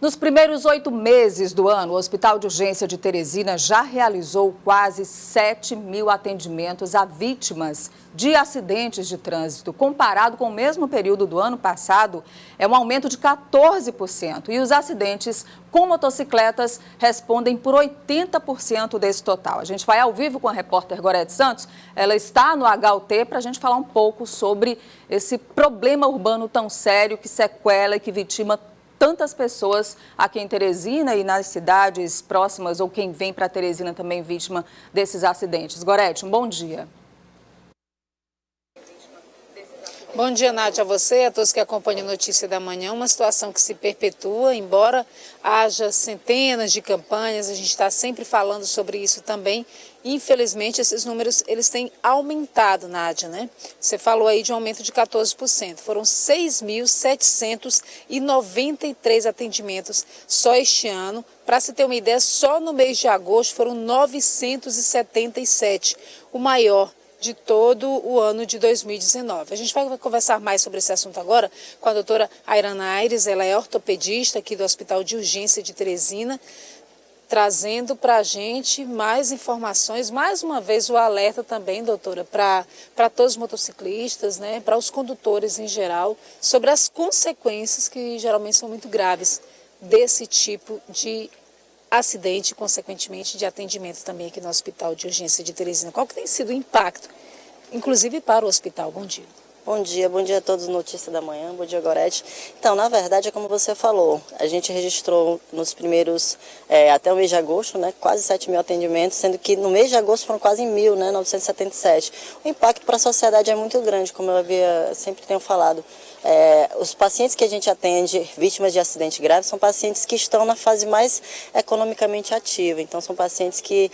Nos primeiros 8 meses do ano, o Hospital de Urgência de Teresina já realizou quase 7.000 atendimentos a vítimas de acidentes de trânsito. Comparado com o mesmo período do ano passado, é um aumento de 14%. E os acidentes com motocicletas respondem por 80% desse total. A gente vai ao vivo com a repórter Gorete Santos. Ela está no HUT para a gente falar um pouco sobre esse problema urbano tão sério que sequela e que vitima tantas pessoas aqui em Teresina e nas cidades próximas, ou quem vem para Teresina também vítima desses acidentes. Gorete, um bom dia. Bom dia, Nádia, a você e a todos que acompanham a Notícia da Manhã. Uma situação que se perpetua, embora haja centenas de campanhas, a gente está sempre falando sobre isso também. Infelizmente, esses números eles têm aumentado, Nádia, né? Você falou aí de um aumento de 14%. Foram 6.793 atendimentos só este ano. Para se ter uma ideia, só no mês de agosto foram 977, o maior de todo o ano de 2019. A gente vai conversar mais sobre esse assunto agora com a doutora Airana Aires. Ela é ortopedista aqui do Hospital de Urgência de Teresina, trazendo para a gente mais informações, mais uma vez o alerta também, doutora, para todos os motociclistas, né, para os condutores em geral, sobre as consequências que geralmente são muito graves desse tipo de acidente e, consequentemente, de atendimento também aqui no Hospital de Urgência de Teresina. Qual que tem sido o impacto, inclusive para o hospital? Bom dia. Bom dia a todos do Notícia da Manhã, bom dia, Gorete. Então, na verdade, é como você falou, a gente registrou nos primeiros, até o mês de agosto, né, quase 7.000 atendimentos, sendo que no mês de agosto foram quase 1.000, né, 977. O impacto para a sociedade é muito grande, como eu sempre tenho falado. Os pacientes que a gente atende, vítimas de acidente grave, são pacientes que estão na fase mais economicamente ativa. Então, são pacientes que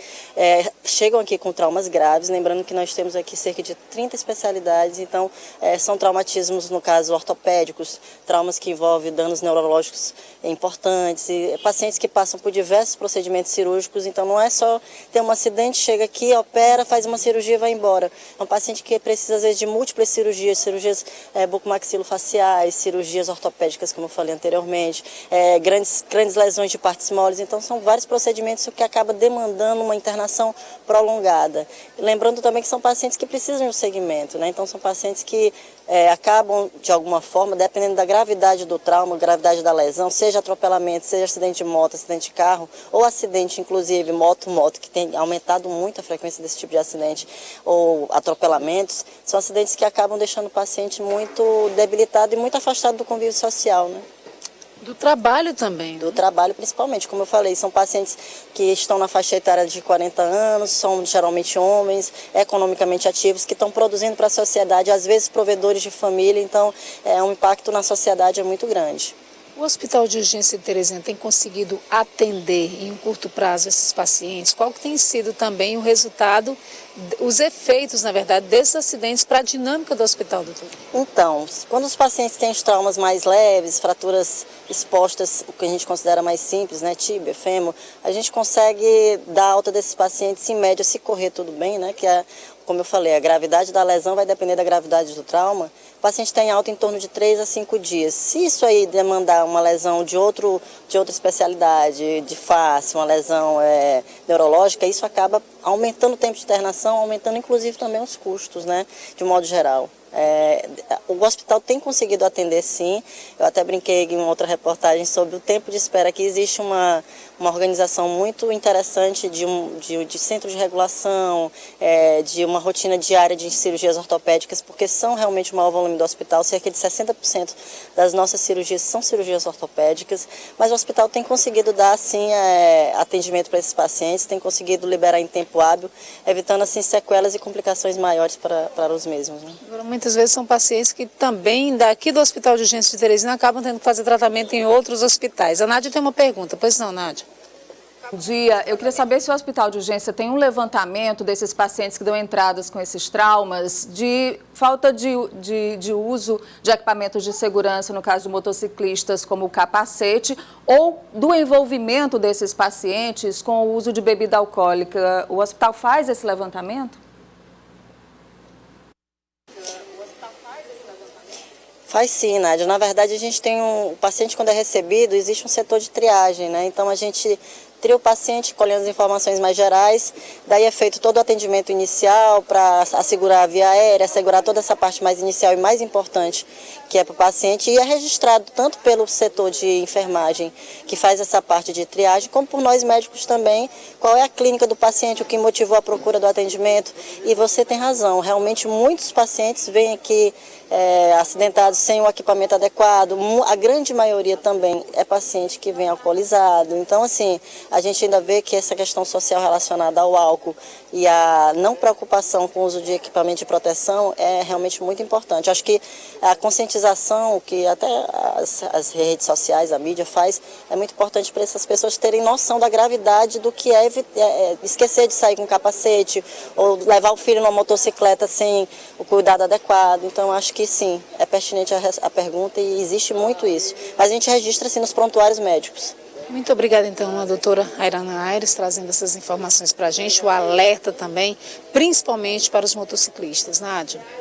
chegam aqui com traumas graves, lembrando que nós temos aqui cerca de 30 especialidades, então são traumatismos, no caso, ortopédicos, traumas que envolvem danos neurológicos importantes, e pacientes que passam por diversos procedimentos cirúrgicos, então não é só ter um acidente, chega aqui, opera, faz uma cirurgia e vai embora. É um paciente que precisa, às vezes, de múltiplas cirurgias bucomaxilofaciais, cirurgias ortopédicas, como eu falei anteriormente, grandes lesões de partes moles, então são vários procedimentos que acaba demandando uma internação prolongada. Lembrando também que são pacientes que precisam de um segmento, né? Então são pacientes que acabam, de alguma forma, dependendo da gravidade do trauma, gravidade da lesão, seja atropelamento, seja acidente de moto, acidente de carro, ou acidente, inclusive, moto, que tem aumentado muito a frequência desse tipo de acidente, ou atropelamentos, são acidentes que acabam deixando o paciente muito debilitado e muito afastado do convívio social, né? Do trabalho também. Do trabalho, principalmente, como eu falei, são pacientes que estão na faixa etária de 40 anos, são geralmente homens, economicamente ativos, que estão produzindo para a sociedade, às vezes provedores de família, então um impacto na sociedade é muito grande. O Hospital de Urgência de Teresina tem conseguido atender em um curto prazo esses pacientes? Qual que tem sido também o resultado, os efeitos, na verdade, desses acidentes para a dinâmica do hospital, doutor? Então, quando os pacientes têm os traumas mais leves, fraturas expostas, o que a gente considera mais simples, né, tíbia, fêmur, a gente consegue dar alta desses pacientes, em média, se correr tudo bem, né, que como eu falei, a gravidade da lesão vai depender da gravidade do trauma. O paciente tem alta em torno de 3 a 5 dias. Se isso aí demandar uma lesão de outra especialidade, de face, uma lesão neurológica, isso acaba aumentando o tempo de internação, aumentando inclusive também os custos, né, de um modo geral. O hospital tem conseguido atender, sim. Eu até brinquei em outra reportagem sobre o tempo de espera, que existe uma organização muito interessante de centro de regulação, de uma rotina diária de cirurgias ortopédicas, porque são realmente o maior volume do hospital. Cerca de 60% das nossas cirurgias são cirurgias ortopédicas, mas o hospital tem conseguido dar, assim, atendimento para esses pacientes, tem conseguido liberar em tempo hábil, evitando, assim, sequelas e complicações maiores para os mesmos, né? Muitas vezes são pacientes que também daqui do Hospital de Urgência de Teresina acabam tendo que fazer tratamento em outros hospitais. A Nádia tem uma pergunta. Pois não, Nádia? Bom dia. Eu queria saber se o Hospital de Urgência tem um levantamento desses pacientes que dão entradas com esses traumas, de falta de uso de equipamentos de segurança, no caso de motociclistas, como o capacete, ou do envolvimento desses pacientes com o uso de bebida alcoólica. O hospital faz esse levantamento? Faz sim, Nádia. Na verdade, a gente tem o paciente, quando é recebido, existe um setor de triagem, né? Então, a gente tria o paciente, colhendo as informações mais gerais, daí é feito todo o atendimento inicial para assegurar a via aérea, assegurar toda essa parte mais inicial e mais importante, que é para o paciente, e é registrado tanto pelo setor de enfermagem, que faz essa parte de triagem, como por nós médicos também, qual é a clínica do paciente, o que motivou a procura do atendimento. E você tem razão, realmente muitos pacientes vêm aqui acidentados sem o equipamento adequado, a grande maioria também é paciente que vem alcoolizado. Então, assim, a gente ainda vê que essa questão social relacionada ao álcool e a não preocupação com o uso de equipamento de proteção é realmente muito importante. Acho que a conscientização que até as redes sociais, a mídia faz, é muito importante para essas pessoas terem noção da gravidade do que é esquecer de sair com capacete ou levar o filho numa motocicleta sem o cuidado adequado. Então, acho que sim, é pertinente a pergunta e existe muito isso. Mas a gente registra assim nos prontuários médicos. Muito obrigada, então, a doutora Airana Aires, trazendo essas informações para a gente, o alerta também, principalmente para os motociclistas. Nádia.